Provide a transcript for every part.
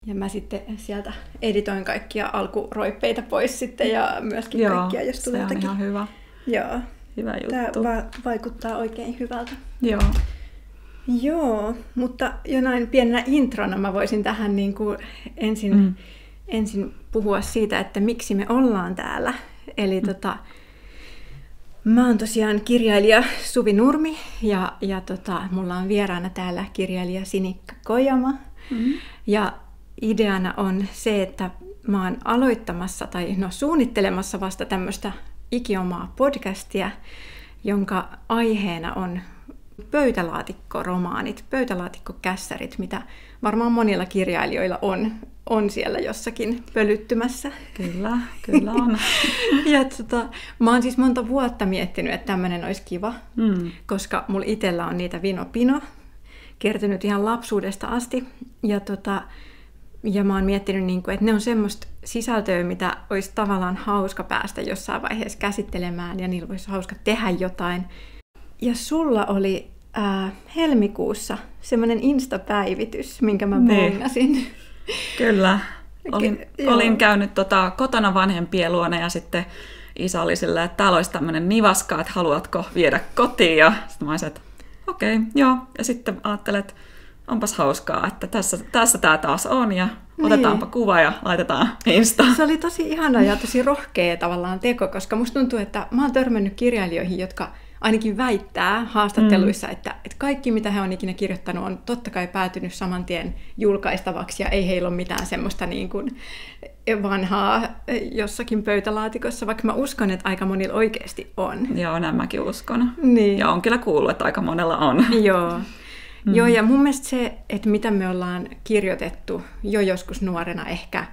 Ja mä sitten sieltä editoin kaikkia alkuroippeita pois sitten ja myöskin kaikkia, jos tulee jotakin. Joo, se on ihan hyvä. Joo. Hyvä juttu. Tämä vaikuttaa oikein hyvältä. Joo. Joo, mutta jonain pienenä introna mä voisin tähän niin kuin ensin puhua siitä, että miksi me ollaan täällä. Eli mä oon tosiaan kirjailija Suvi Nurmi ja mulla on vieraana täällä kirjailija Sinikka Kojama. Ja ideana on se, että mä oon aloittamassa tai suunnittelemassa vasta tämmöistä ikiomaa podcastia, jonka aiheena on pöytälaatikkoromaanit, pöytälaatikkokässärit, mitä varmaan monilla kirjailijoilla on siellä jossakin pölyttymässä. Kyllä on. Ja mä oon siis monta vuotta miettinyt, että tämmöinen olisi kiva, koska mulla itsellä on niitä vino-pino kertynyt ihan lapsuudesta asti. Ja mä oon miettinyt, että ne on semmoista sisältöä, mitä olisi tavallaan hauska päästä jossain vaiheessa käsittelemään ja niillä olisi hauska tehdä jotain. Ja sulla oli helmikuussa semmoinen Insta-päivitys, minkä mä bongasin. Kyllä. Olin käynyt kotona vanhempien luona ja sitten isä oli sillä, että täällä olisi tämmöinen nivaska, että haluatko viedä kotiin. Ja sitten mä olisin, että okei, joo. Ja sitten ajattelin, että onpas hauskaa, että tässä tämä taas on ja otetaanpa kuva ja laitetaan Instaan. Se oli tosi ihana ja tosi rohkea tavallaan teko, koska musta tuntuu, että mä oon törmännyt kirjailijoihin, jotka ainakin väittää haastatteluissa, että kaikki mitä he on ikinä kirjoittanut on totta kai päätynyt saman tien julkaistavaksi ja ei heillä ole mitään semmoista niin kuin vanhaa jossakin pöytälaatikossa, vaikka mä uskon, että aika monilla oikeasti on. Joo, näin mäkin uskon. Niin. Ja on kyllä kuullut, että aika monella on. Joo. Joo, ja mun mielestä se, että mitä me ollaan kirjoitettu jo joskus nuorena ehkä,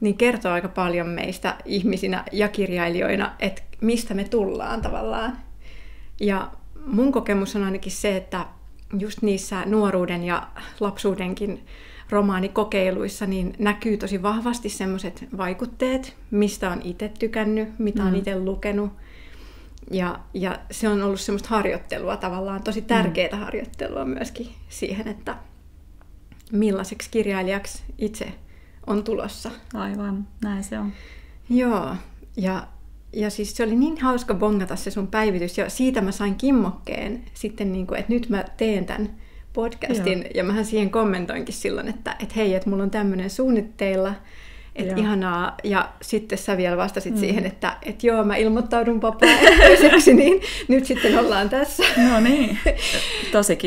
niin kertoo aika paljon meistä ihmisinä ja kirjailijoina, että mistä me tullaan tavallaan. Ja mun kokemus on ainakin se, että just niissä nuoruuden ja lapsuudenkin romaanikokeiluissa niin näkyy tosi vahvasti semmoiset vaikutteet, mistä on itse tykännyt, mitä on itse lukenut. Ja se on ollut semmoista harjoittelua tavallaan, tosi tärkeää harjoittelua myöskin siihen, että millaiseksi kirjailijaksi itse on tulossa. Aivan, näin se on. Joo, ja siis se oli niin hauska bongata se sun päivitys, ja siitä mä sain kimmokkeen sitten, että nyt mä teen tämän podcastin, ja mähän siihen kommentoinkin silloin, että hei, että mulla on tämmöinen suunnitteilla, että ihanaa, ja sitten sä vielä vastasit siihen, että joo, mä ilmoittaudun vapaaehtoiseksi, niin nyt sitten ollaan tässä. No niin, tosi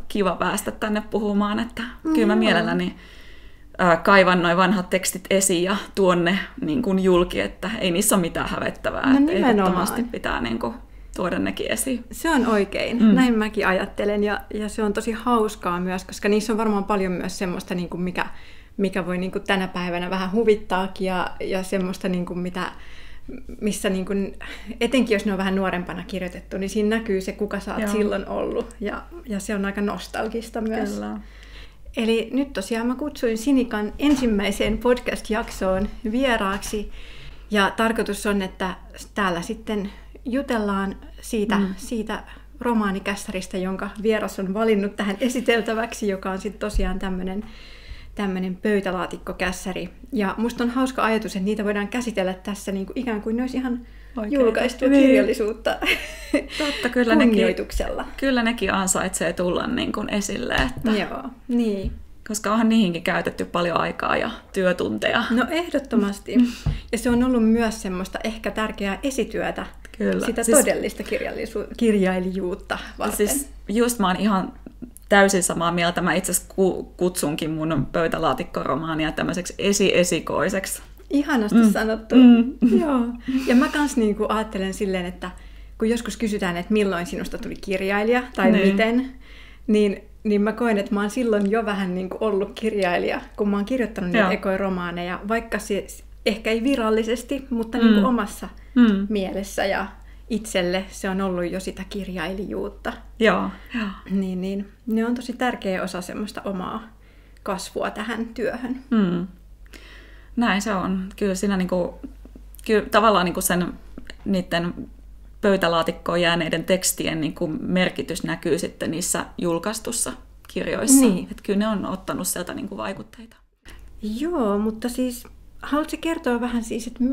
kiva päästä tänne puhumaan, että kyllä mä mielelläni kaivan noi vanhat tekstit esiin ja tuonne niin kuin julki, että ei niissä ole mitään hävettävää, että ehdottomasti pitää niin kuin tuoda nekin esiin. Se on oikein, näin mäkin ajattelen, ja se on tosi hauskaa myös, koska niissä on varmaan paljon myös semmoista, niin kuin mikä voi niin kuin tänä päivänä vähän huvittaakin ja semmoista, niin kuin missä niin kuin, etenkin jos ne on vähän nuorempana kirjoitettu, niin siinä näkyy se, kuka sä oot silloin ollut. Ja se on aika nostalgista myös. Kyllä. Eli nyt tosiaan mä kutsuin Sinikan ensimmäiseen podcast-jaksoon vieraaksi. Ja tarkoitus on, että täällä sitten jutellaan siitä romaanikässäristä, jonka vieras on valinnut tähän esiteltäväksi, joka on sitten tosiaan tämmöinen pöytälaatikkokässäri. Ja musta on hauska ajatus, että niitä voidaan käsitellä tässä niin kuin ikään kuin ne olisi ihan julkaistua kirjallisuutta. Totta, kyllä kunnioituksella. Kyllä nekin ansaitsee tulla niin kuin esille. Että, joo, niin. Koska onhan niihinkin käytetty paljon aikaa ja työtunteja. No ehdottomasti. Ja se on ollut myös semmoista ehkä tärkeää esityötä. Kyllä. Sitä todellista kirjailijuutta varten. Siis just mä oon ihan täysin samaa mieltä. Mä itse asiassa kutsunkin mun pöytälaatikkoromaania tämmöiseksi esikoiseksi. Ihanasti sanottu. Joo. Ja mä kans niinku ajattelen silleen, että kun joskus kysytään, että milloin sinusta tuli kirjailija tai miten, niin mä koen, että mä oon silloin jo vähän niinku ollut kirjailija, kun mä oon kirjoittanut niitä ekoja romaaneja, vaikka se ehkä ei virallisesti, mutta niinku omassa mielessä ja itselle se on ollut jo sitä kirjailijuutta. Joo. Niin, ne on tosi tärkeä osa semmoista omaa kasvua tähän työhön. Näin se on. Kyllä siinä kyllä tavallaan sen niiden pöytälaatikkoon jääneiden tekstien merkitys näkyy sitten niissä julkaistussa kirjoissa. Niin. Että kyllä ne on ottanut sieltä vaikutteita. Joo, mutta siis haluatko kertoa vähän siis, että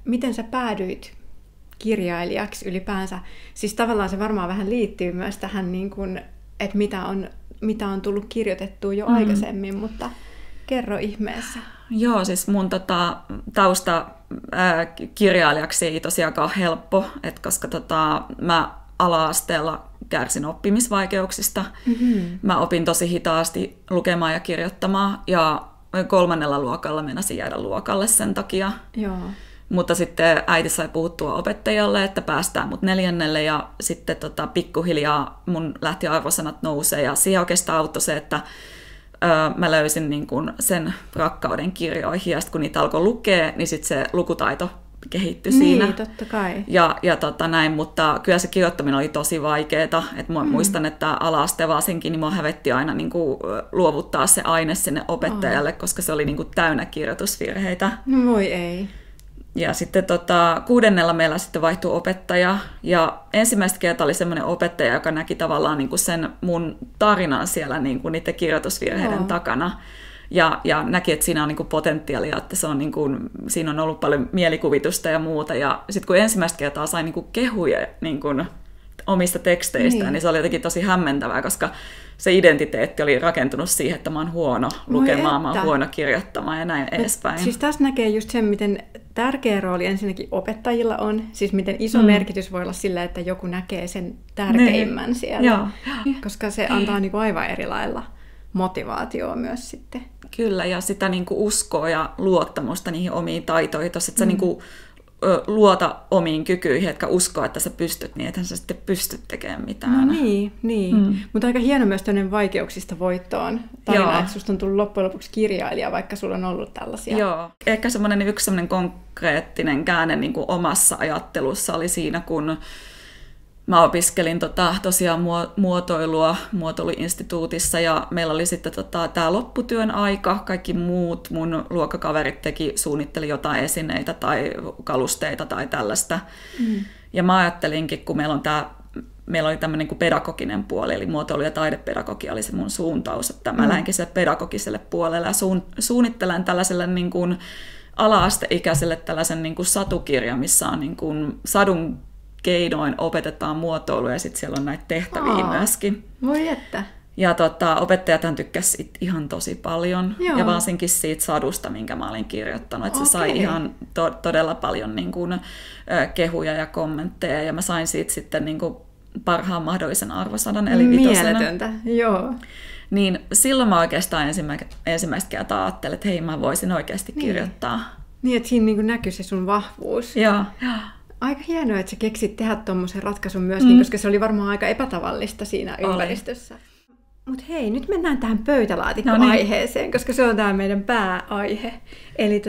miten sä päädyit kirjailijaksi ylipäänsä? Siis tavallaan se varmaan vähän liittyy myös tähän, niin kuin, että mitä on tullut kirjoitettua jo aikaisemmin, mutta kerro ihmeessä. Joo, siis mun tausta kirjailijaksi ei tosiaankaan helppo, koska mä ala-asteella kärsin oppimisvaikeuksista. Mä opin tosi hitaasti lukemaan ja kirjoittamaan, ja 3. luokalla meinasin jäädä luokalle sen takia. Joo. Mutta sitten äiti sai puhuttua opettajalle, että päästään mut 4. ja sitten pikkuhiljaa mun lähti arvosanat nousee, ja siihen oikeastaan auttoi se, että mä löysin niin kun sen rakkauden kirjoihin, ja sitten kun niitä alkoi lukea, niin sitten se lukutaito kehittyi siinä. Niin, totta kai. Ja näin, mutta kyllä se kirjoittaminen oli tosi vaikeaa. Muistan, että ala-asteen varsinkin niin mua hävetti aina niin kuin luovuttaa se aine sinne opettajalle, koska se oli niin kuin täynnä kirjoitusvirheitä. No voi ei. Ja sitten 6. meillä sitten vaihtui opettaja, ja ensimmäistä kertaa oli semmoinen opettaja, joka näki tavallaan niin kuin sen mun tarinan siellä niin kuin niiden kirjoitusvirheiden takana. Ja näki, että siinä on niin kuin potentiaalia, että se on niin kuin, siinä on ollut paljon mielikuvitusta ja muuta. Ja sitten kun ensimmäistä kertaa sain niin kuin kehuja niin kuin omista teksteistä, niin se oli jotenkin tosi hämmentävää, koska se identiteetti oli rakentunut siihen, että mä oon huono lukemaan, mä oon huono kirjoittamaan ja näin edespäin. Siis tässä näkee just sen, miten tärkeä rooli ensinnäkin opettajilla on, siis miten iso merkitys voi olla sillä, että joku näkee sen tärkeimmän siellä, koska se antaa niin kuin aivan eri lailla motivaatioa myös sitten. Kyllä, ja sitä niin kuin uskoa ja luottamusta niihin omiin taitoihin, että sä niin kuin luota omiin kykyihin, jotka uskoo, että sä pystyt, niin ethän sä sitten pystyt tekemään mitään. No niin. Mutta aika hieno myös tämmöinen vaikeuksista voittoon tarina, että susta on tullut loppujen lopuksi kirjailija, vaikka sulla on ollut tällaisia. Joo. Ehkä yksi semmoinen konkreettinen käänne niin kuin omassa ajattelussa oli siinä, kun mä opiskelin tosiaan muotoiluinstituutissa, ja meillä oli sitten tämä lopputyön aika. Kaikki muut mun luokkakaverit suunnitteli jotain esineitä tai kalusteita tai tällaista. Ja mä ajattelinkin, kun meillä oli tämmöinen kuin pedagoginen puoli, eli muotoilu- ja taidepedagogia oli se mun suuntaus, että mä lähdenkin sille pedagogiselle puolelle ja suunnittelen tällaiselle niin kuin ala-asteikäiselle tällaisen niin kuin satukirjan, missä on niin kuin sadun keinoin opetetaan muotoilua, ja sitten siellä on näitä tehtäviä myöskin. Voi että. Ja opettajathan tykkäsivät ihan tosi paljon, ja varsinkin siitä sadusta, minkä mä olin kirjoittanut. Että se sai ihan todella paljon niin kuin, kehuja ja kommentteja, ja mä sain siitä sitten niin kuin parhaan mahdollisen arvosanan, eli 5. Mieletöntä, joo. Niin silloin mä oikeastaan ensimmäistä kertaa ajattelin, että hei, mä voisin oikeasti kirjoittaa. Niin, että siinä niin kuin näkyy se sun vahvuus. Joo. Aika hienoa, että sä keksit tehdä tuommoisen ratkaisun myöskin, koska se oli varmaan aika epätavallista siinä ympäristössä. Mutta hei, nyt mennään tähän pöytälaatikko-aiheeseen, koska se on tämä meidän pääaihe. Eli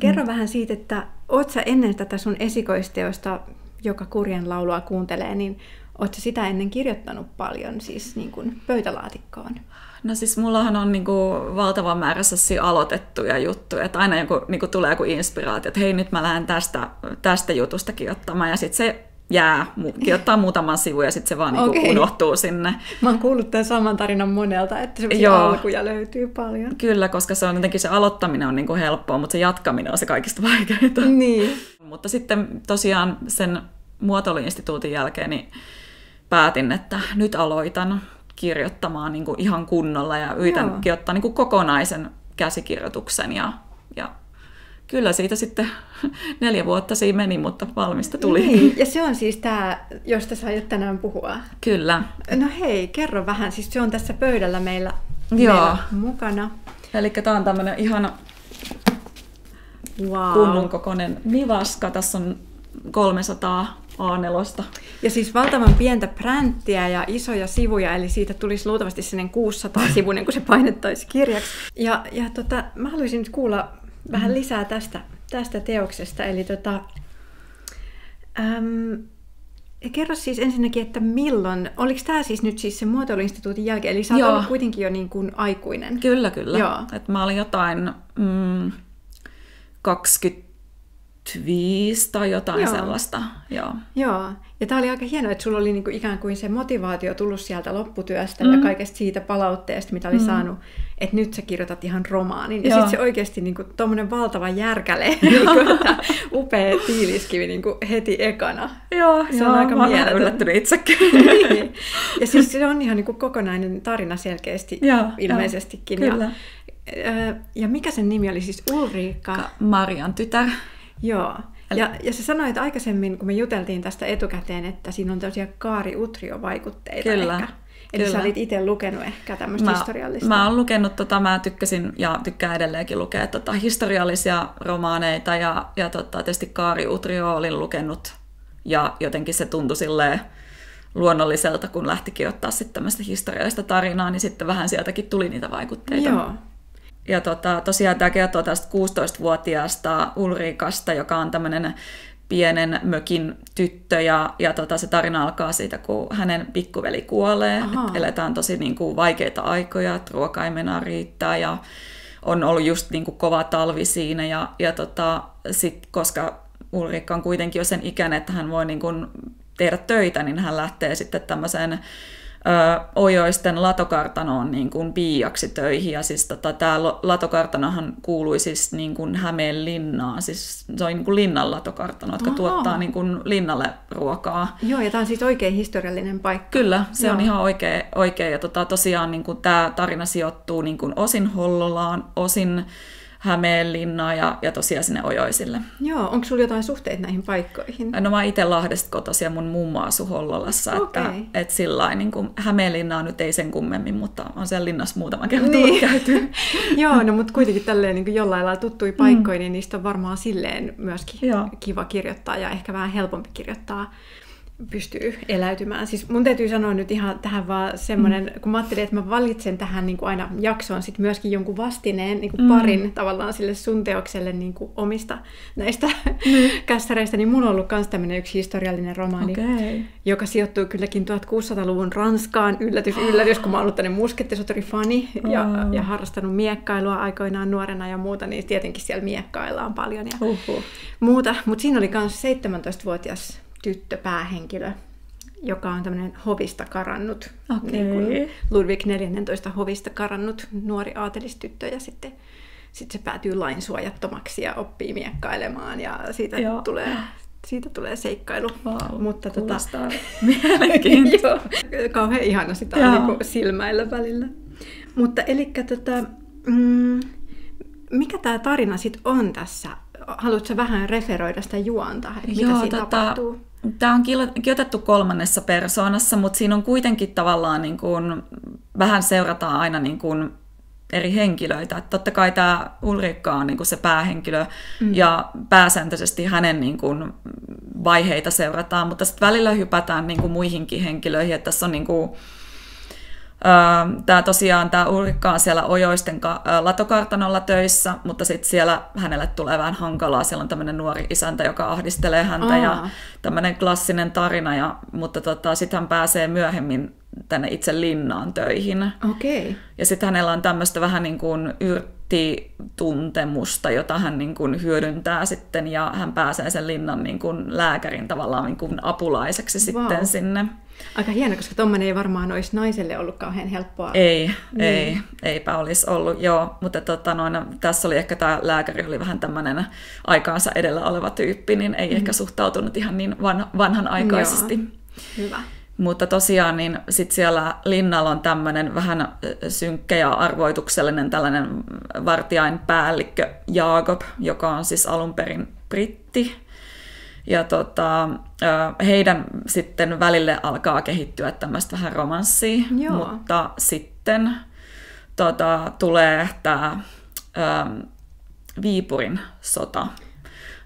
kerro vähän siitä, että oot sä ennen tätä sun esikoisteosta, joka Kurjen laulua kuuntelee, niin oot sä sitä ennen kirjoittanut paljon siis niin kuin pöytälaatikkoon? No siis mullahan on niinku valtava määrä aloitettuja juttuja, että aina niinku tulee joku inspiraatio, että hei, nyt mä lähden tästä jutusta kirjoittamaan, ja sitten se jää, kirjoittaa muutaman sivun ja sitten se vaan niinku unohtuu sinne. Mä oon kuullut tämän saman tarinan monelta, että sellaisia alkuja löytyy paljon. Kyllä, koska se on jotenkin se aloittaminen on niinku helppoa, mutta se jatkaminen on se kaikista vaikeinta. Niin. Mutta sitten tosiaan sen muotoiluinstituutin jälkeen niin päätin, että nyt aloitan kirjoittamaan niin kuin ihan kunnolla ja yritän kirjoittaa niin kuin kokonaisen käsikirjoituksen. Ja kyllä siitä sitten 4 vuotta siinä meni, mutta valmista tuli. Niin. Ja se on siis tämä, josta sä aiot tänään puhua. Kyllä. No hei, kerro vähän. Siis se on tässä pöydällä meillä mukana. Eli tämä on tämmöinen ihana kunnon kokoinen nivaska. Tässä on 300 A4. Ja siis valtavan pientä pränttiä ja isoja sivuja, eli siitä tulisi luultavasti sellainen 600 sivuinen, kun se painettaisi kirjaksi. Ja mä haluaisin nyt kuulla vähän lisää tästä teoksesta. Eli kerro siis ensinnäkin, että milloin, oliko tämä siis nyt siis se muotoiluinstituutin jälkeen, eli sä oot ollut kuitenkin jo niin kuin aikuinen? Kyllä. Et mä olin jotain 20 2005 tai jotain sellaista. Joo. Ja tämä oli aika hienoa, että sulla oli niinku ikään kuin se motivaatio tullut sieltä lopputyöstä ja kaikesta siitä palautteesta, mitä oli saanut, että nyt sä kirjoitat ihan romaanin. Ja sitten se oikeasti niinku tommonen valtava järkäle, niinku, upea tiiliskivi niinku heti ekana. Se on aika mieletön. Yllättynyt itsekin. Niin. Ja siis se on ihan niinku kokonainen tarina selkeästi ilmeisestikin. Kyllä. Ja mikä sen nimi oli siis? Ulriikka? Marian tytär. Joo. Ja sä sanoit aikaisemmin, kun me juteltiin tästä etukäteen, että siinä on tällaisia Kaari Utrio-vaikutteita ehkä. Eli sä olit itse lukenut ehkä tämmöistä historiallista. Mä oon lukenut, mä tykkäsin ja tykkään edelleenkin lukea historiallisia romaaneita ja tietysti Kaari Utrio olin lukenut ja jotenkin se tuntui silleen luonnolliselta, kun lähti kirjoittaa sitten tämmöistä historiallista tarinaa, niin sitten vähän sieltäkin tuli niitä vaikutteita. Joo. Ja tosiaan tämä kertoo tästä 16-vuotiaasta Ulriikasta, joka on tämmöinen pienen mökin tyttö, ja se tarina alkaa siitä, kun hänen pikkuveli kuolee. Eletään tosi niin kuin vaikeita aikoja, että ruoka ei mennä riittää, ja on ollut just niin kuin kova talvi siinä, ja sit, koska Ulriikka on kuitenkin jo sen ikäinen, että hän voi niin kuin tehdä töitä, niin hän lähtee sitten tämmöiseen Ojoisten latokartanoon niin kuin piiaksi töihin. Ja siis tämä latokartanohan kuului siis niin kuin Hämeenlinnaan. Siis se on niin kuin linnan latokartano, jotka tuottaa niin kuin linnalle ruokaa. Joo, ja tämä on siis oikein historiallinen paikka. Kyllä, se on ihan oikein. Ja tosiaan niin kuin tämä tarina sijoittuu niin kuin osin Hollolaan, osin Hämeenlinnaan ja tosiaan sinne Ojoisille. Joo, onko sulla jotain suhteita näihin paikkoihin? No mä itse Lahdesta kotoisin ja mun mummo asui Hollolassa, että sillain niin kuin Hämeenlinnaa nyt ei sen kummemmin, mutta on siellä linnassa muutama kerta tullut käyty. Joo, no mutta kuitenkin tälleen niin kuin jollain lailla tuttui paikkoja, niin niistä on varmaan silleen myöskin kiva kirjoittaa ja ehkä vähän helpompi kirjoittaa. Pystyy eläytymään. Siis mun täytyy sanoa nyt ihan tähän vaan semmoinen, kun mä ajattelin, että mä valitsen tähän niin kuin aina jaksoon sit myöskin jonkun vastineen niin kuin parin tavallaan sille sun teokselle niin kuin omista näistä kässäreistä, niin mulla on ollut myös tämmöinen yksi historiallinen romaani, joka sijoittuu kylläkin 1600-luvun Ranskaan. Yllätys, kun mä oon ollut tämmöinen muskettisoturifani ja harrastanut miekkailua aikoinaan nuorena ja muuta, niin tietenkin siellä miekkaillaan paljon ja muuta. Mutta siinä oli myös 17-vuotias tyttö päähenkilö, joka on tämmöinen hovista karannut, niin kuin Ludwig 14 hovista karannut nuori aatelistyttö, ja sitten se päätyy lainsuojattomaksi ja oppii miekkailemaan, ja siitä tulee seikkailu. Wow, mutta kuulostaa mielenkiintoista. Kauhean ihana sitä on niin silmäillä välillä. Mutta elikkä mikä tämä tarina sitten on tässä? Haluatko vähän referoida sitä juonta, että mitä siinä tapahtuu? Tämä on kirjoitettu 3. persoonassa, mutta siinä on kuitenkin tavallaan niin kuin, vähän seurataan aina niin kuin eri henkilöitä. Että totta kai tämä Ulriikka on niin kuin se päähenkilö ja pääsääntöisesti hänen niin kuin vaiheita seurataan, mutta sitten välillä hypätään niin kuin muihinkin henkilöihin. Että tässä on niin kuin, tämä Ulriikka on siellä Ojoisten latokartanolla töissä, mutta sitten siellä hänelle tulee vähän hankalaa. Siellä on tämmöinen nuori isäntä, joka ahdistelee häntä ja tämmöinen klassinen tarina, mutta sitten hän pääsee myöhemmin tänne itse linnaan töihin. Ja sitten hänellä on tämmöistä vähän niin kuin yrttituntemusta, jota hän niin kuin hyödyntää sitten, ja hän pääsee sen linnan niin kuin lääkärin tavallaan niin kuin apulaiseksi sitten sinne. Aika hieno, koska tommoinen ei varmaan olisi naiselle ollut kauhean helppoa. Eipä olisi ollut, joo. Mutta tässä oli ehkä tämä lääkäri oli vähän tämmöinen aikaansa edellä oleva tyyppi, niin ei ehkä suhtautunut ihan niin vanhanaikaisesti. Hyvä. Mutta tosiaan niin sit siellä linnalla on tämmöinen vähän synkkä ja arvoituksellinen tällainen vartiainpäällikkö Jakob, joka on siis alun perin britti. Ja heidän sitten välille alkaa kehittyä tämmöistä vähän romanssia, mutta sitten tulee tämä Viipurin sota.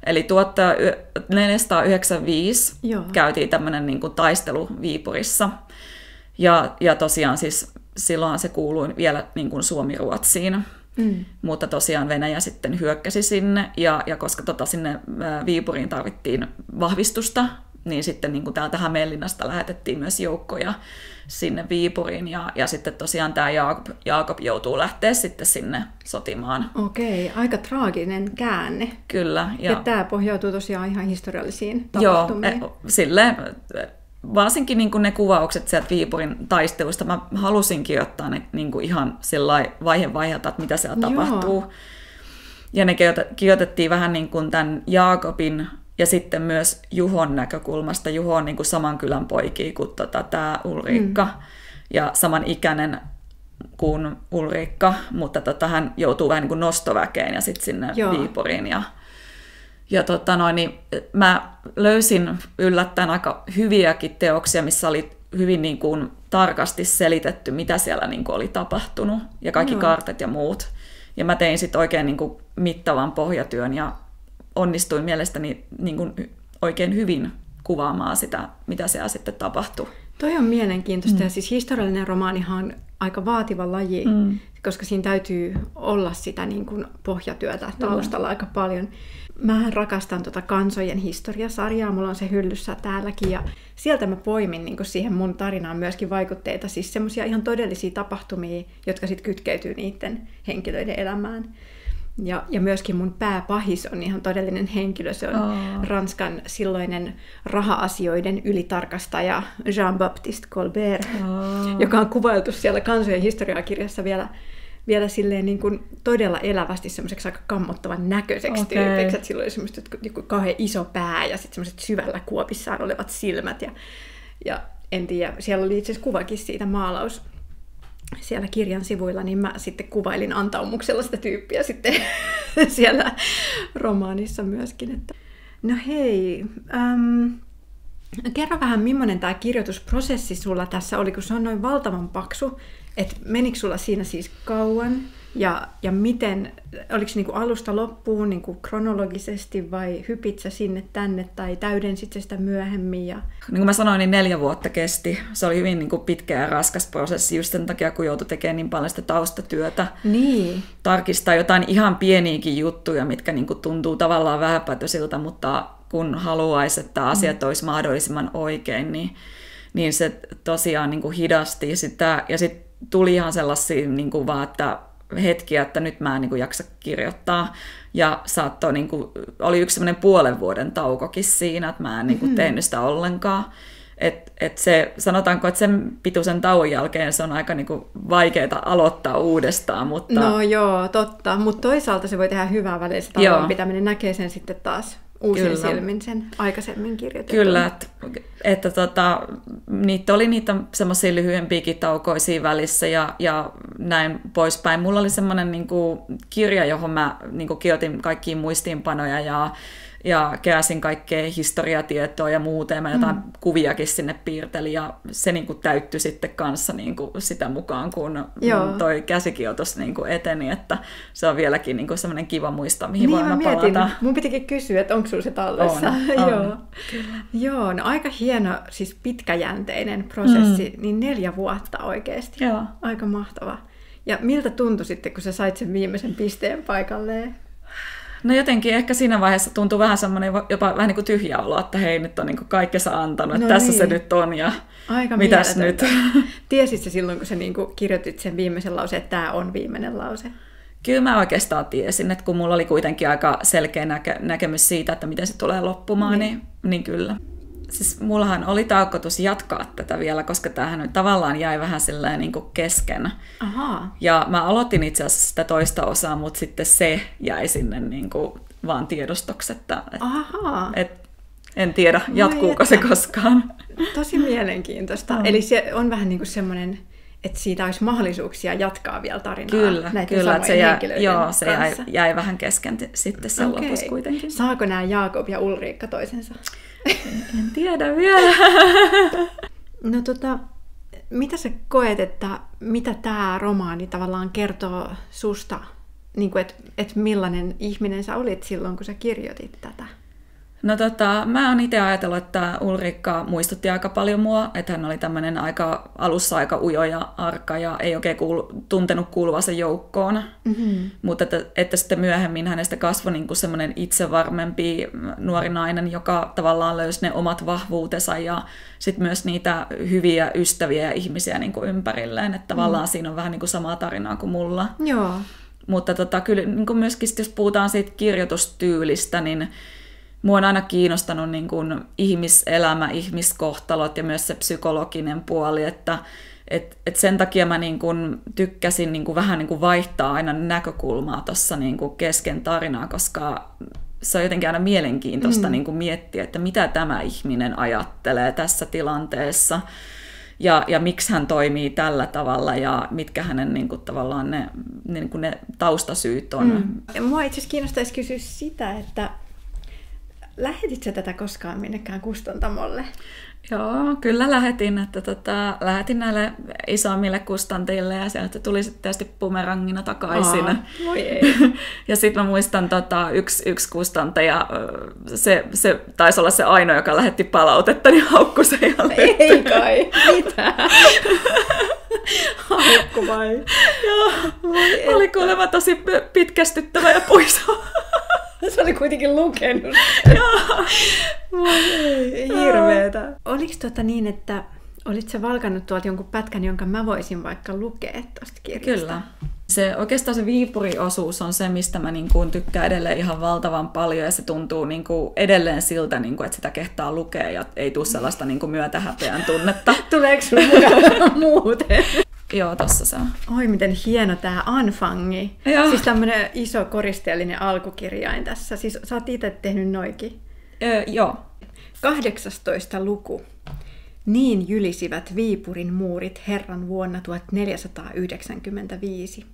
Eli 1495 käytiin tämmöinen niin kuin taistelu Viipurissa. Ja tosiaan siis silloin se kuului vielä niin kuin Suomi-Ruotsiin. Mutta tosiaan Venäjä sitten hyökkäsi sinne, ja koska sinne Viipuriin tarvittiin vahvistusta, niin sitten niin kuin täältä Hämeenlinnasta lähetettiin myös joukkoja sinne Viipuriin ja sitten tosiaan tämä Jaakob joutuu lähteä sitten sinne sotimaan. Okei, aika traaginen käänne. Kyllä. Ja tämä pohjautuu tosiaan ihan historiallisiin tapahtumiin. Joo, silleen, varsinkin niin kuin ne kuvaukset sieltä Viipurin taistelusta, mä halusinkin ottaa ne niin kuin ihan vaiheelta, että mitä siellä tapahtuu. Ja ne kirjoitettiin vähän niin kuin tämän Jaakobin ja sitten myös Juhon näkökulmasta. Juho on niin kuin saman kylän poikia kuin tämä Ulriikka ja samanikäinen kuin Ulriikka, mutta hän joutuu vähän niin kuin nostoväkeen ja sitten sinne Viipuriin. Niin mä löysin yllättäen aika hyviäkin teoksia, missä oli hyvin niin kuin tarkasti selitetty, mitä siellä niin kuin oli tapahtunut ja kaikki kartat ja muut. Ja mä tein sitten oikein niin kuin mittavan pohjatyön ja onnistuin mielestäni niin kuin oikein hyvin kuvaamaan sitä, mitä siellä sitten tapahtui. Toi on mielenkiintoista ja siis historiallinen romaanihan on aika vaativa laji, koska siinä täytyy olla sitä niin kuin pohjatyötä taustalla aika paljon. Mähän rakastan Kansojen historiasarjaa, mulla on se hyllyssä täälläkin ja sieltä mä poimin niin kuin siihen mun tarinaan myöskin vaikutteita, siis semmoisia ihan todellisia tapahtumia, jotka sitten kytkeytyy niiden henkilöiden elämään. Ja myöskin mun pääpahis on ihan todellinen henkilö, se on Ranskan silloinen raha-asioiden ylitarkastaja Jean-Baptiste Colbert, joka on kuvailtu siellä Kansojen historiakirjassa vielä silleen niin kuin todella elävästi semmoiseksi aika kammottavan näköiseksi tyypiksi, että sillä oli semmoista joku kauhean iso pää ja sitten semmoiset syvällä kuopissaan olevat silmät ja en tiedä, siellä oli itse asiassa kuvakin siitä maalaus siellä kirjan sivuilla, niin mä sitten kuvailin antaumuksella sitä tyyppiä sitten siellä romaanissa myöskin. Että. No hei, kerro vähän, millainen tämä kirjoitusprosessi sulla tässä oli, kun se on noin valtavan paksu, että menikö sulla siinä siis kauan ja miten, oliko se niinku alusta loppuun niinku kronologisesti vai hypit sä sinne tänne tai täydensit sä sitä myöhemmin? Niin kuin mä sanoin, niin 4 vuotta kesti. Se oli hyvin niinku pitkä ja raskas prosessi just sen takia, kun joutui tekemään niin paljon sitä taustatyötä. Niin. Tarkistaa jotain ihan pieniäkin juttuja, mitkä niinku tuntuu tavallaan vähäpätöisiltä, mutta kun haluaisi, että asiat olisi mahdollisimman oikein, niin se tosiaan niinku hidasti sitä. Ja sitten tuli ihan sellaisia niinku vaan, että hetkiä, että nyt mä en niin kuin jaksa kirjoittaa. Ja saattoi, niin kuin, oli yksi semmoinen 5 vuoden taukokin siinä, että mä en niin kuin tehnyt sitä ollenkaan. Et se, sanotaanko, että sen pituisen tauon jälkeen se on aika niin kuin vaikeaa aloittaa uudestaan. Mutta. No joo, totta. Mutta toisaalta se voi tehdä hyvää välillä se tauon pitäminen. Näkee sen sitten taas uusin silmin sen aikaisemmin kirjoitetun. Kyllä, että niitä oli niitä semmoisia lyhyempiäkin taukoja siinä välissä ja näin poispäin. Mulla oli semmoinen niinku kirja, johon mä niinku kirjoitin kaikkia muistiinpanoja ja keräsin kaikkea historiatietoa ja muuta, ja mä jotain kuviakin sinne piirtelin, ja se niinku täyttyi sitten kanssa niinku sitä mukaan, kun toi käsikirjoitus niinku eteni, että se on vieläkin niinku semmoinen kiva muistaa, mihin voimme palata. Mun pitikin kysyä, että onko sulla se tallessa. Joo, no aika hieno, siis pitkäjänteinen prosessi, niin 4 vuotta oikeasti. Joo. Aika mahtava. Ja miltä tuntui sitten, kun sä sait sen viimeisen pisteen paikalleen? No jotenkin ehkä siinä vaiheessa tuntui vähän semmoinen jopa vähän niin kuin tyhjä olo, että hei, nyt on niin kuin kaikkensa antanut, että tässä se nyt on ja aika mitäs nyt. Tiesit sä silloin, kun sä niin kuin kirjoitit sen viimeisen lauseen, että tämä on viimeinen lause? Kyllä mä oikeastaan tiesin, että kun mulla oli kuitenkin aika selkeä näkemys siitä, että miten se tulee loppumaan, niin kyllä. Siis mullahan oli tarkoitus jatkaa tätä vielä, koska tämähän tavallaan jäi vähän sellainen niin kuin kesken. Aha. Ja mä aloitin itse asiassa sitä toista osaa, mutta sitten se jäi sinne niin kuin vaan tiedostoksi, että en tiedä, jatkuuko se koskaan. Tosi mielenkiintoista. Eli se on vähän niin kuin semmoinen, että siitä olisi mahdollisuuksia jatkaa vielä tarinaa näiden samojen henkilöiden kanssa. Joo, se jäi vähän kesken sitten sen lopussa kuitenkin. Saako nämä Jaakob ja Ulriikka toisensa? En tiedä vielä. No mitä sä koet, että mitä tämä romaani tavallaan kertoo susta? Niin kuin, että millainen ihminen sä olit silloin, kun sä kirjoitit tätä? No mä oon itse ajatellut, että Ulrikka muistutti aika paljon mua, että hän oli tämmöinen alussa aika ujo ja arka ja ei oikein tuntenut kuuluvansa joukkoon. Mm-hmm. Mutta että sitten myöhemmin hänestä kasvoi niin kuin semmoinen itsevarmempi nuori nainen, joka tavallaan löysi ne omat vahvuutensa ja sitten myös niitä hyviä ystäviä ja ihmisiä niin kuin ympärilleen. Että tavallaan siinä on vähän niin kuin samaa tarinaa kuin mulla. Joo. Mutta kyllä niin kuin myöskin jos puhutaan siitä kirjoitustyylistä, niin mua on aina kiinnostanut niin kuin ihmiselämä, ihmiskohtalot ja myös se psykologinen puoli, että sen takia mä niin kuin tykkäsin niin kuin vähän niin kuin vaihtaa aina näkökulmaa tuossa niin kuin kesken tarinaa, koska se on jotenkin aina mielenkiintoista niin kuin miettiä, että mitä tämä ihminen ajattelee tässä tilanteessa ja miksi hän toimii tällä tavalla ja mitkä hänen niin kuin, tavallaan ne taustasyyt on. Mua itse asiassa kiinnostaisi kysyä sitä, että lähetitkö tätä koskaan minnekään kustantamolle? Joo, kyllä lähetin. Että lähetin näille isommille kustantajille ja sieltä tuli sitten tietysti bumerangina takaisin. Voi ei. Ja sitten mä muistan yksi kustantaja, se taisi olla se ainoa, joka lähetti palautetta, niin haukkui se jälleen. Ei kai, mitä? Haukku vai? Joo, oli kuulemma tosi pitkästyttävä ja puisava. Se oli kuitenkin lukenut. Hirveetä. Oliko niin, että olit sä valkannut tuolta jonkun pätkän, jonka mä voisin vaikka lukea tuosta kirjasta? Kyllä. Oikeastaan se Viipuri-osuus on se, mistä mä niin kuin tykkään edelleen ihan valtavan paljon, ja se tuntuu niin kuin edelleen siltä, niin kuin, että sitä kehtaa lukea, ja ei tule sellaista niin kuin myötähäpeän tunnetta. Tuleeko sulle mukaan muuten? Joo, tossa se on. Oi, miten hieno tää Anfangi. Joo. Siis tämmönen iso koristeellinen alkukirjain tässä. Siis sä oot itse tehnyt noikin. Joo. 18. luku. Niin jylisivät Viipurin muurit Herran vuonna 1495.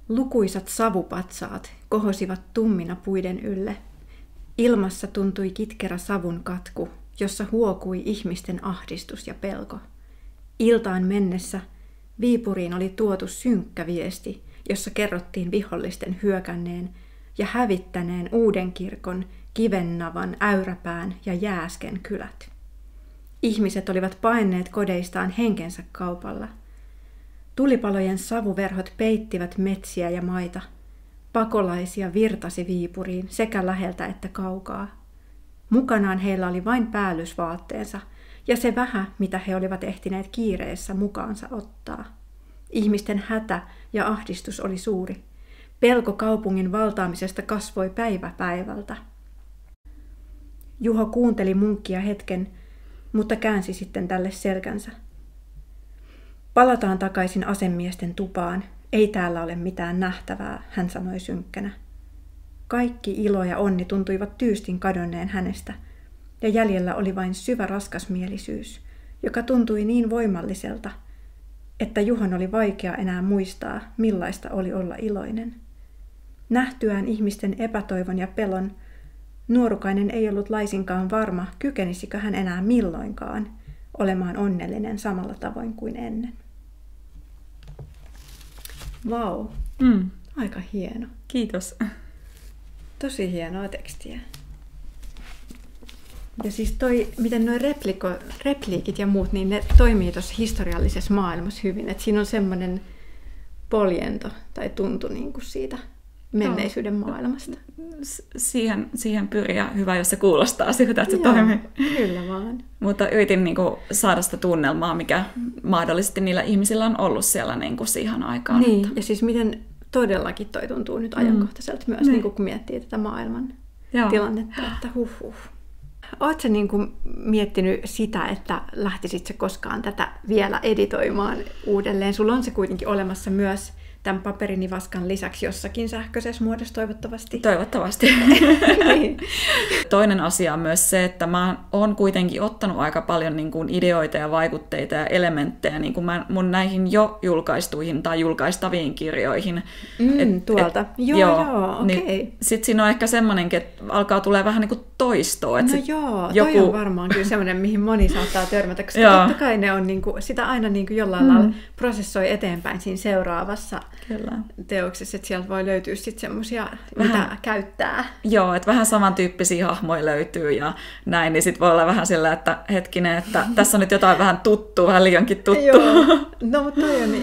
Lukuisat savupatsaat kohosivat tummina puiden ylle. Ilmassa tuntui kitkerä savun katku, jossa huokui ihmisten ahdistus ja pelko. Iltaan mennessä Viipuriin oli tuotu synkkä viesti, jossa kerrottiin vihollisten hyökänneen ja hävittäneen Uudenkirkon, Kivennavan, Äyräpään ja Jääsken kylät. Ihmiset olivat paenneet kodeistaan henkensä kaupalla. Tulipalojen savuverhot peittivät metsiä ja maita. Pakolaisia virtasi Viipuriin sekä läheltä että kaukaa. Mukanaan heillä oli vain päällysvaatteensa ja se vähä, mitä he olivat ehtineet kiireessä mukaansa ottaa. Ihmisten hätä ja ahdistus oli suuri. Pelko kaupungin valtaamisesta kasvoi päivä päivältä. Juho kuunteli munkkia hetken, mutta käänsi sitten tälle selkänsä. Palataan takaisin asemiesten tupaan. Ei täällä ole mitään nähtävää, hän sanoi synkkänä. Kaikki ilo ja onni tuntuivat tyystin kadonneen hänestä, ja jäljellä oli vain syvä raskasmielisyys, joka tuntui niin voimalliselta, että Juhon oli vaikea enää muistaa, millaista oli olla iloinen. Nähtyään ihmisten epätoivon ja pelon, nuorukainen ei ollut laisinkaan varma, kykenisikö hän enää milloinkaan olemaan onnellinen samalla tavoin kuin ennen. Vau, aika hieno. Kiitos. Tosi hienoa tekstiä. Ja siis miten nuo repliikit ja muut, niin ne toimii tuossa historiallisessa maailmassa hyvin. Että siinä on semmoinen poljento tai tuntu niin kuin siitä menneisyyden maailmasta. Siihen pyriä hyvä, jos se kuulostaa siltä, että se toimii. Kyllä vaan. Mutta yritin niin kuin saada sitä tunnelmaa, mikä mahdollisesti niillä ihmisillä on ollut siellä niin kuin siihen aikaan. Niin, ja siis miten todellakin toi tuntuu nyt ajankohtaiselta myös, niin kuin kun miettii tätä maailman tilannetta, että huhhuh. Oletko sä niin kuin miettinyt sitä, että lähtisit sä koskaan tätä vielä editoimaan uudelleen? Sulla on se kuitenkin olemassa myös tämän paperinivaskan lisäksi jossakin sähköisessä muodossa toivottavasti. Toivottavasti. Niin. Toinen asia on myös se, että mä oon kuitenkin ottanut aika paljon niin kuin ideoita ja vaikutteita ja elementtejä niin kuin mun näihin jo julkaistuihin tai julkaistaviin kirjoihin. Tuolta. Joo, okei. Niin sitten siinä on ehkä semmoinenkin, että alkaa tulee vähän niin kuin toistoa. No joo, toi on varmaan kyllä semmoinen, mihin moni saattaa törmätä, koska totta kai ne on niin kuin, sitä aina niin kuin jollain lailla prosessoi eteenpäin siinä seuraavassa teoksessa, että sieltä voi löytyä sitten semmoisia, mitä käyttää. Joo, että vähän samantyyppisiä hahmoja löytyy ja näin, niin sitten voi olla vähän sillä, että hetkinen, että tässä on nyt jotain vähän tuttua, vähän liiankin tuttua. Joo, no mutta toi on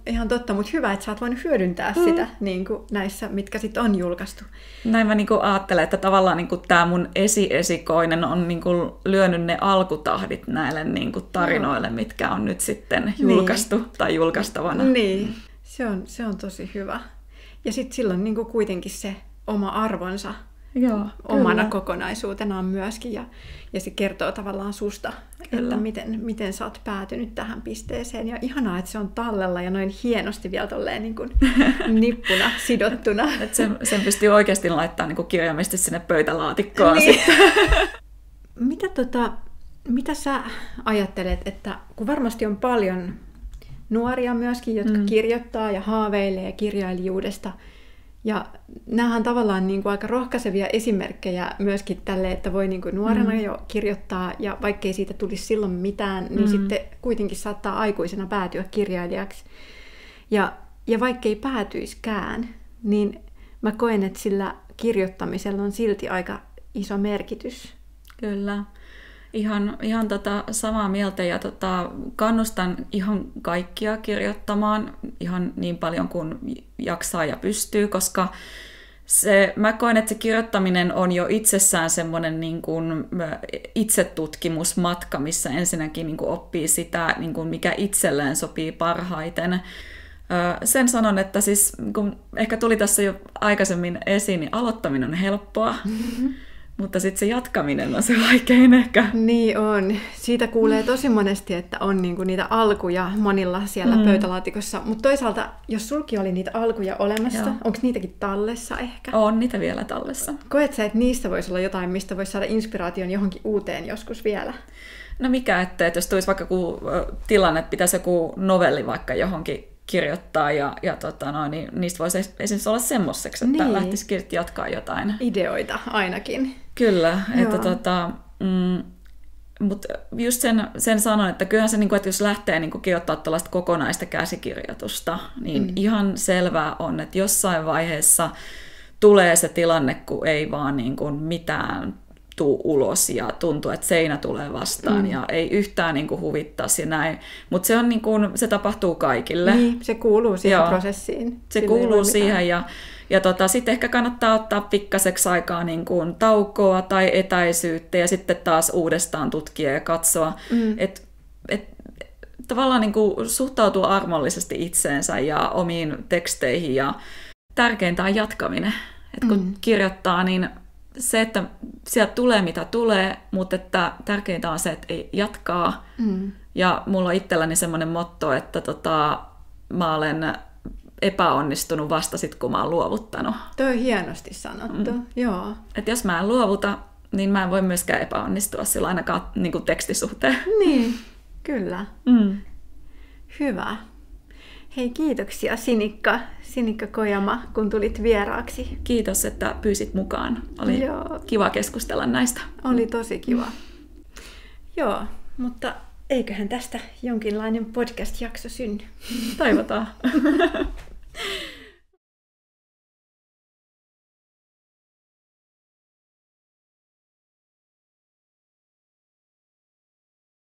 ihan totta, mutta hyvä, että sä oot voinut hyödyntää sitä niin kuin näissä, mitkä sitten on julkaistu. Näin mä niin kuin ajattelen, että tavallaan niin kuin tämä mun esikoinen on niin kuin lyönyt ne alkutahdit näille niin kuin tarinoille, mitkä on nyt sitten julkaistu tai julkaistavana. Niin, se on tosi hyvä. Ja sitten silloin niin kuin kuitenkin se oma arvonsa omana kokonaisuutenaan myöskin. Ja se kertoo tavallaan susta, että miten sä oot päätynyt tähän pisteeseen. Ja ihanaa, että se on tallella ja noin hienosti vielä tolleen niin kuin nippuna sidottuna. Että sen pystyy oikeasti laittamaan niin kuin kirjaimisesti sinne pöytälaatikkoon. Niin. Mitä sä ajattelet, että kun varmasti on paljon nuoria myöskin, jotka kirjoittaa ja haaveilee kirjailijuudesta, ja nämähän on tavallaan niin kuin aika rohkaisevia esimerkkejä myöskin tälle, että voi niin kuin nuorena jo kirjoittaa, ja vaikkei siitä tulisi silloin mitään, niin sitten kuitenkin saattaa aikuisena päätyä kirjailijaksi. Ja vaikkei päätyiskään, niin mä koen, että sillä kirjoittamisella on silti aika iso merkitys. Kyllä. Ihan samaa mieltä ja kannustan ihan kaikkia kirjoittamaan ihan niin paljon kuin jaksaa ja pystyy, koska mä koen, että se kirjoittaminen on jo itsessään semmoinen niin kuin itsetutkimusmatka, missä ensinnäkin niin kuin oppii sitä, niin kuin mikä itselleen sopii parhaiten. Sen sanon, että siis, kun ehkä tuli tässä jo aikaisemmin esiin, niin aloittaminen on helppoa. Mutta sitten se jatkaminen on se vaikein ehkä. Niin on. Siitä kuulee tosi monesti, että on niinku niitä alkuja monilla siellä pöytälaatikossa. Mutta toisaalta, jos sulki oli niitä alkuja olemassa, onko niitäkin tallessa ehkä? On niitä vielä tallessa. Koet sä, että niistä voisi olla jotain, mistä voisi saada inspiraation johonkin uuteen joskus vielä? No mikä ettei, että jos tulisi vaikka tilanne, että pitäisi joku novelli vaikka johonkin kirjoittaa niin niistä voisi esimerkiksi olla semmoiseksi, että lähtisikin jatkaa jotain. Ideoita ainakin. Kyllä, että mutta just sen sanon, että kyllähän se, että jos lähtee kirjoittaa tällaista kokonaista käsikirjoitusta, niin ihan selvää on, että jossain vaiheessa tulee se tilanne, kun ei vaan mitään tuu ulos ja tuntuu, että seinä tulee vastaan ja ei yhtään huvittaisi ja näin. Mutta se, se tapahtuu kaikille. Niin, se kuuluu siihen prosessiin. Se kuuluu siihen ja sitten ehkä kannattaa ottaa pikkaseksi aikaa taukoa tai etäisyyttä ja sitten taas uudestaan tutkia ja katsoa, että tavallaan suhtautua armollisesti itseensä ja omiin teksteihin ja tärkeintä on jatkaminen. Et kun kirjoittaa, niin se, että sieltä tulee mitä tulee, mutta että tärkeintä on se, että ei jatkaa. Ja mulla on itselläni semmoinen motto, että mä olen epäonnistunut vasta sit, kun mä oon luovuttanut. Toi on hienosti sanottu, joo. Et jos mä en luovuta, niin mä en voi myöskään epäonnistua sillä ainakaan tekstisuhteen. Niin, kyllä. Hyvä. Hei, kiitoksia Sinikka Kojama, kun tulit vieraaksi. Kiitos, että pyysit mukaan. Oli kiva keskustella näistä. Oli tosi kiva. Joo, mutta eiköhän tästä jonkinlainen podcast-jakso synny. Toivotaan.